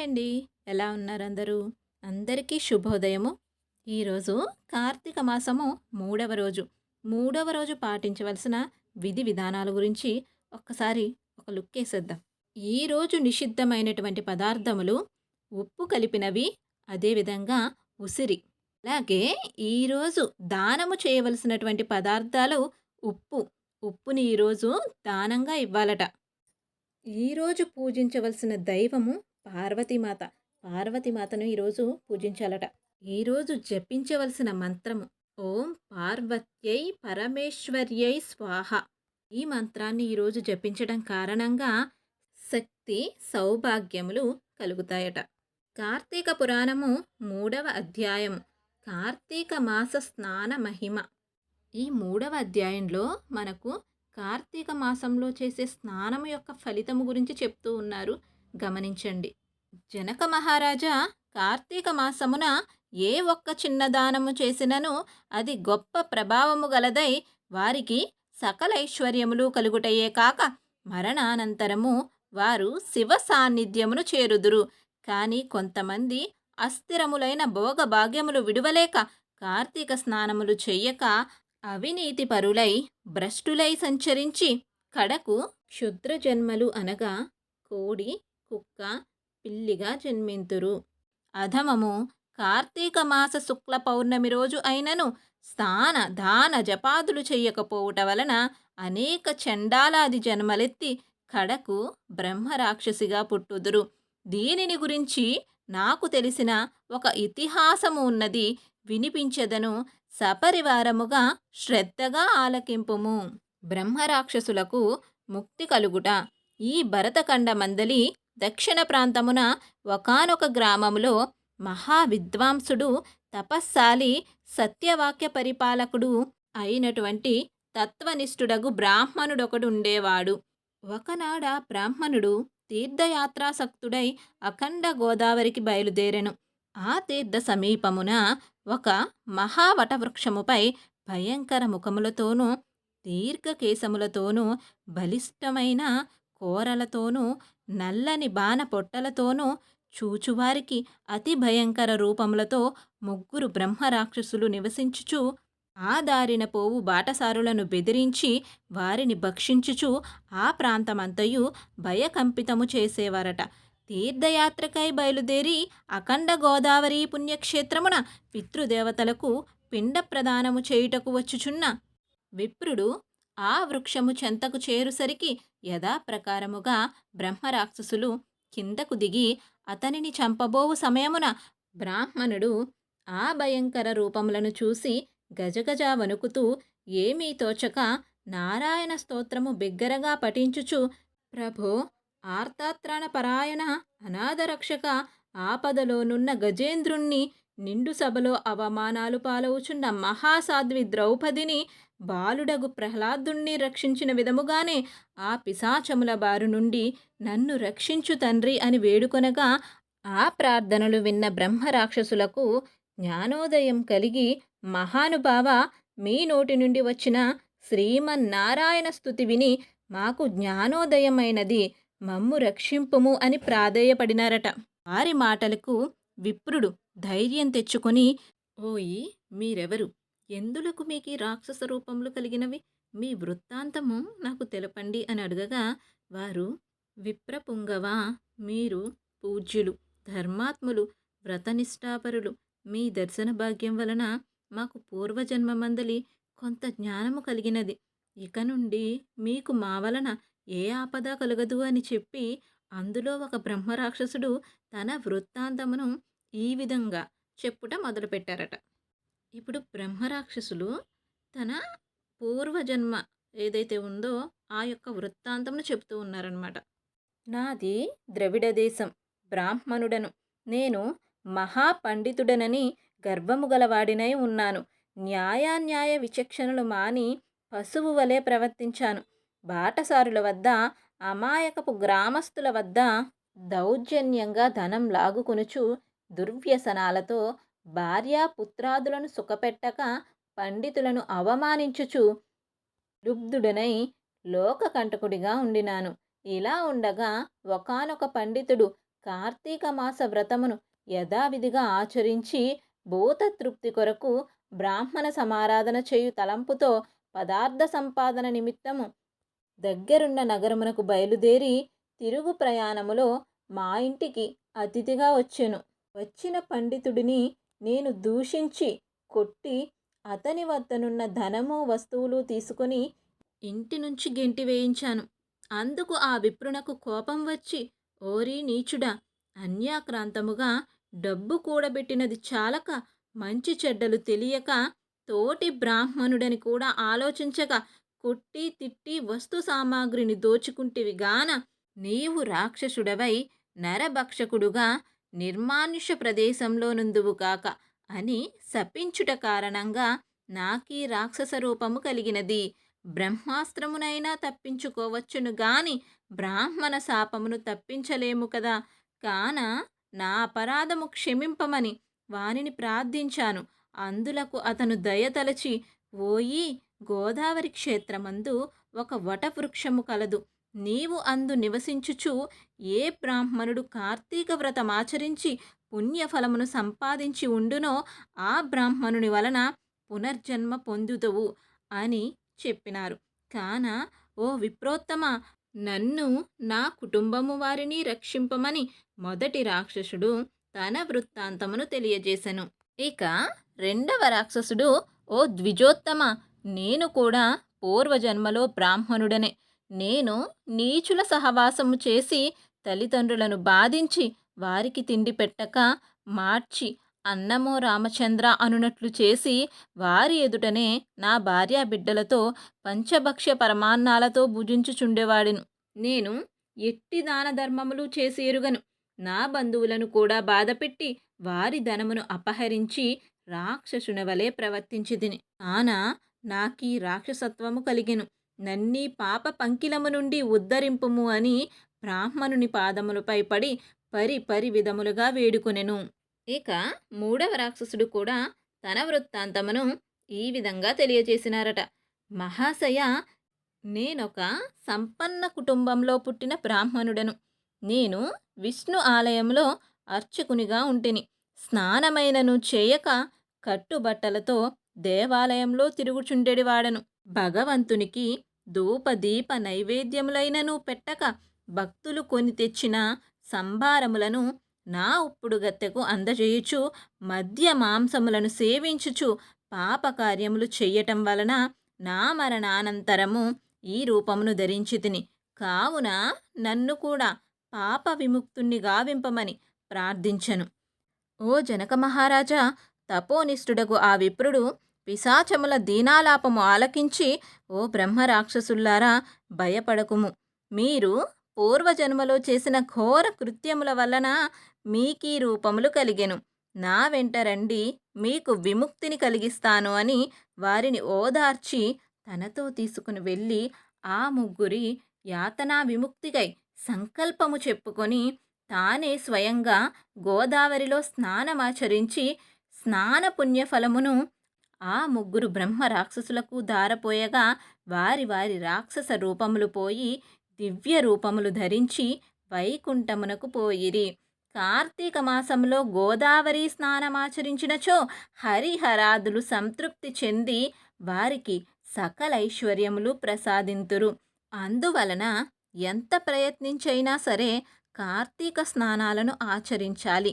Hi అండి. ఎలా ఉన్నారందరూ? అందరికీ శుభోదయము. ఈరోజు కార్తీక మాసము మూడవ రోజు. మూడవ రోజు పాటించవలసిన విధి విధానాల గురించి ఒక్కసారి ఒక లుక్కేసేద్దాం. ఈరోజు నిషిద్ధమైనటువంటి పదార్థములు ఉప్పు కలిపినవి, అదేవిధంగా ఉసిరి. అలాగే ఈరోజు దానము చేయవలసినటువంటి పదార్థాలు ఉప్పు. ఉప్పుని ఈరోజు దానంగా ఇవ్వాలట. ఈరోజు పూజించవలసిన దైవము పార్వతీమాత. పార్వతీమాతను ఈరోజు పూజించాలట. ఈరోజు జపించవలసిన మంత్రము ఓం పార్వత్యై పరమేశ్వర్యై స్వాహ. ఈ మంత్రాన్ని ఈరోజు జపించడం కారణంగా శక్తి సౌభాగ్యములు కలుగుతాయట. కార్తీక పురాణము 3వ అధ్యాయం కార్తీక మాస స్నాన మహిమ. ఈ 3వ అధ్యాయంలో మనకు కార్తీక మాసంలో చేసే స్నానము యొక్క ఫలితము గురించి చెప్తూ ఉన్నారు. గమనించండి. జనక మహారాజా కార్తీక మాసమున ఏ ఒక్క చిన్న దానము చేసినను అది గొప్ప ప్రభావము గలదై వారికి సకల ఐశ్వర్యములు కలుగుటయే కాక మరణానంతరము వారు శివ సాన్నిధ్యమును చేరుదురు. కానీ కొంతమంది అస్థిరములైన భోగ భాగ్యములు విడువలేక కార్తీక స్నానములు చెయ్యక అవినీతి పరులై భ్రష్టులై సంచరించి కడకు క్షుద్ర జన్మలు అనగా కోడి, కుక్క, పిల్లిగా జన్మింతురు. అధమము కార్తీక మాస శుక్ల పౌర్ణమి రోజు అయినను స్నాన దాన జపాదులు చెయ్యకపోవుట వలన అనేక చండాలాది జన్మలెత్తి కడకు బ్రహ్మరాక్షసిగా పుట్టుదురు. దీనిని గురించి నాకు తెలిసిన ఒక ఇతిహాసము ఉన్నది, వినిపించదను, సపరివారముగా శ్రద్ధగా ఆలకింపుము. బ్రహ్మరాక్షసులకు ముక్తి కలుగుట. ఈ భరతఖండ మందలి దక్షిణ ప్రాంతమున ఒకానొక గ్రామములో మహావిద్వాంసుడు, తపస్సాలి, సత్యవాక్య పరిపాలకుడు అయినటువంటి తత్వనిష్ఠుడగు బ్రాహ్మణుడొకడు ఉండేవాడు. ఒకనాడ బ్రాహ్మణుడు తీర్థయాత్రాసక్తుడై అఖండ గోదావరికి బయలుదేరెను. ఆ తీర్థ సమీపమున ఒక మహావటవృక్షముపై భయంకర ముఖములతోనూ దీర్ఘకేశములతోనూ బలిష్టమైన కోరలతోనూ నల్లని బాణ పొట్టలతోనూ చూచువారికి అతి భయంకర రూపములతో ముగ్గురు బ్రహ్మరాక్షసులు నివసించుచు ఆ దారిన పోవు బాటసారులను బెదిరించి వారిని భక్షించుచు ఆ ప్రాంతమంతయు భయకంపితము చేసేవారట. తీర్థయాత్రకై బయలుదేరి అఖండ గోదావరి పుణ్యక్షేత్రమున పితృదేవతలకు పిండ ప్రదానము చేయుటకు వచ్చుచున్న విప్రుడు ఆ వృక్షము చెంతకు చేరుసరికి యథాప్రకారముగా బ్రహ్మరాక్షసులు కిందకు దిగి అతనిని చంపబోవు సమయమున బ్రాహ్మణుడు ఆ భయంకర రూపములను చూసి గజగజ వణుకుతూ ఏమీ తోచక నారాయణ స్తోత్రము బిగ్గరగా పఠించుచు, ప్రభో, ఆర్తాత్రాణ పరాయణ, అనాథరక్షక, ఆపదలోనున్న గజేంద్రుణ్ణి, నిండు సభలో అవమానాలు పాలవుచున్న మహాసాధ్వి ద్రౌపదిని, బాలుడగు ప్రహ్లాదుణ్ణి రక్షించిన విధముగానే ఆ పిశాచముల బారు నుండి నన్ను రక్షించు తండ్రి అని వేడుకొనగా ఆ ప్రార్థనలు విన్న బ్రహ్మరాక్షసులకు జ్ఞానోదయం కలిగి, మహానుభావ, మీ నోటి నుండి వచ్చిన శ్రీమన్నారాయణ స్తుతి విని మాకు జ్ఞానోదయమైనది, మమ్ము రక్షింపుము అని ప్రాధేయపడినారట. వారి మాటలకు విప్రుడు ధైర్యం తెచ్చుకొని, ఓయి, మీరెవరు? ఎందులకు మీకు ఈ రాక్షస రూపములు కలిగినవి? మీ వృత్తాంతము నాకు తెలపండి అని అడగగా వారు, విప్రపుంగవా, మీరు పూజ్యులు, ధర్మాత్ములు, వ్రతనిష్టాపరులు. మీ దర్శన భాగ్యం వలన మాకు పూర్వజన్మమందలి కొంత జ్ఞానము కలిగినది. ఇక నుండి మీకు మా వలన ఏ ఆపద కలగదు అని చెప్పి అందులో ఒక బ్రహ్మరాక్షసుడు తన వృత్తాంతమును ఈ విధంగా చెప్పుట మొదలుపెట్టారట. ఇప్పుడు బ్రహ్మరాక్షసులు తన పూర్వజన్మ ఏదైతే ఉందో ఆ యొక్క వృత్తాంతమును చెప్తూ ఉన్నారనమాట. నాది ద్రవిడ దేశం, బ్రాహ్మణుడను. నేను మహాపండితుడనని గర్వము గలవాడినై ఉన్నాను. న్యాయాన్యాయ విచక్షణలు మాని పశువు వలె ప్రవర్తించాను. బాటసారుల వద్ద, అమాయకపు గ్రామస్తుల వద్ద దౌర్జన్యంగా ధనం లాగుకొనుచు దుర్వ్యసనాలతో భార్యాపుత్రాదులను సుఖపెట్టక పండితులను అవమానించుచు లుబ్ధుడనై లోకకంటకుడిగా ఉండినాను. ఇలా ఉండగా ఒకానొక పండితుడు కార్తీక మాస వ్రతమును యథావిధిగా ఆచరించి భూతతృప్తి కొరకు బ్రాహ్మణ సమారాధన చేయు తలంపుతో పదార్థ సంపాదన నిమిత్తము దగ్గరున్న నగరమునకు బయలుదేరి తిరుగు ప్రయాణములో మా ఇంటికి అతిథిగా వచ్చెను. వచ్చిన పండితుడిని నేను దూషించి కొట్టి అతని వద్దనున్న ధనము వస్తువులు తీసుకొని ఇంటి నుంచి గెంటి వేయించాను. అందుకు ఆ విప్రునకు కోపం వచ్చి, ఓరి నీచుడా, అన్యాక్రాంతముగా డబ్బు కూడబెట్టినది చాలక మంచి చెడ్డలు తెలియక తోటి బ్రాహ్మణుడని కూడా ఆలోచించక కొట్టి తిట్టి వస్తు సామాగ్రిని దోచుకుంటివి గాన నీవు రాక్షసుడవై నరభక్షకుడుగా నిర్మానుష్య ప్రదేశంలో నుందువు కాక అని శపించుట కారణంగా నాకీ రాక్షస రూపము కలిగినది. బ్రహ్మాస్త్రమునైనా తప్పించుకోవచ్చును గాని బ్రాహ్మణ శాపమును తప్పించలేము కదా. కాన నా అపరాధము క్షమింపమని వానిని ప్రార్థించాను. అందులకు అతను దయతలచి, ఓయి, గోదావరి క్షేత్రమందు ఒక వటవృక్షము కలదు. నీవు అందు నివసించుచు ఏ బ్రాహ్మణుడు కార్తీక వ్రతమాచరించి పుణ్యఫలమును సంపాదించి ఉండునో ఆ బ్రాహ్మణుని వలన పునర్జన్మ పొందుతవు అని చెప్పినారు. కాన ఓ విప్రోత్తమ, నన్ను నా కుటుంబము వారిని రక్షింపమని మొదటి రాక్షసుడు తన వృత్తాంతమును తెలియజేశను. ఇక రెండవ రాక్షసుడు, ఓ ద్విజోత్తమ, నేను కూడా పూర్వజన్మలో బ్రాహ్మణుడనే. నేను నీచుల సహవాసము చేసి తల్లిదండ్రులను బాధించి వారికి తిండి పెట్టక మార్చి అన్నమో రామచంద్ర అనునట్లు చేసి వారి ఎదుటనే నా భార్యా బిడ్డలతో పంచభక్ష్య పరమాన్నాలతో భుజించుచుండేవాడిను. నేను ఎట్టి దాన ధర్మములు చేసి ఎరుగను. నా బంధువులను కూడా బాధపెట్టి వారి ధనమును అపహరించి రాక్షసుని వలె ప్రవర్తించితిని. కాన నాకీ రాక్షసత్వము కలిగెను. నన్నీ పాప పంకిలము నుండి ఉద్ధరింపుము అని బ్రాహ్మణుని పాదములపై పడి పరి విధములుగా వేడుకొనెను. ఇక మూడవ రాక్షసుడు కూడా తన వృత్తాంతమును ఈ విధంగా తెలియజేసినారట. మహాశయ, నేనొక సంపన్న కుటుంబంలో పుట్టిన బ్రాహ్మణుడను. నేను విష్ణు ఆలయంలో అర్చకునిగా ఉంటిని. స్నానమైనను చేయక కట్టుబట్టలతో దేవాలయంలో తిరుగుచుండెడివాడను. భగవంతునికి ధూపదీప నైవేద్యములైనను పెట్టక భక్తులు కొని తెచ్చిన సంభారములను నా ఉప్పుడు గత్తెకు అందజేయుచు మద్య మాంసములను సేవించుచు పాపకార్యములు చెయ్యటం వలన నా మరణానంతరము ఈ రూపమును ధరించి తిని. కావున నన్ను కూడా పాప విముక్తుణ్ణి గావింపమని ప్రార్థించను. ఓ జనక మహారాజా, తపోనిష్ఠుడగు ఆ విప్రుడు పిశాచముల దీనాలాపము ఆలకించి, ఓ బ్రహ్మరాక్షసుల్లారా, భయపడకుము. మీరు పూర్వజన్మలో చేసిన ఘోర కృత్యముల వలన మీకీ రూపములు కలిగెను. నా వెంట రండి, మీకు విముక్తిని కలిగిస్తాను అని వారిని ఓదార్చి తనతో తీసుకుని వెళ్ళి ఆ ముగ్గురి యాతనా విముక్తికై సంకల్పము చెప్పుకొని తానే స్వయంగా గోదావరిలో స్నానమాచరించి స్నాన పుణ్యఫలమును ఆ ముగ్గురు బ్రహ్మ రాక్షసులకు దారపోయగా వారి వారి రాక్షస రూపములు పోయి దివ్య రూపములు ధరించి వైకుంఠమునకు పోయిరి. కార్తీక మాసంలో గోదావరి స్నానమాచరించినచో హరిహరాదులు సంతృప్తి చెంది వారికి సకల ఐశ్వర్యములు ప్రసాదింతురు. అందువలన ఎంత ప్రయత్నించైనా సరే కార్తీక స్నానాలను ఆచరించాలి.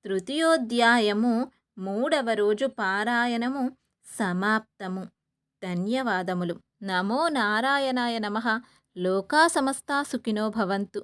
తృతీయోధ్యాయము 3వ రోజు పారాయణము సమాప్తము. ధన్యవాదములు. నమో నారాయణాయ నమః. లోకా సమస్తా సుఖినో భవంతు.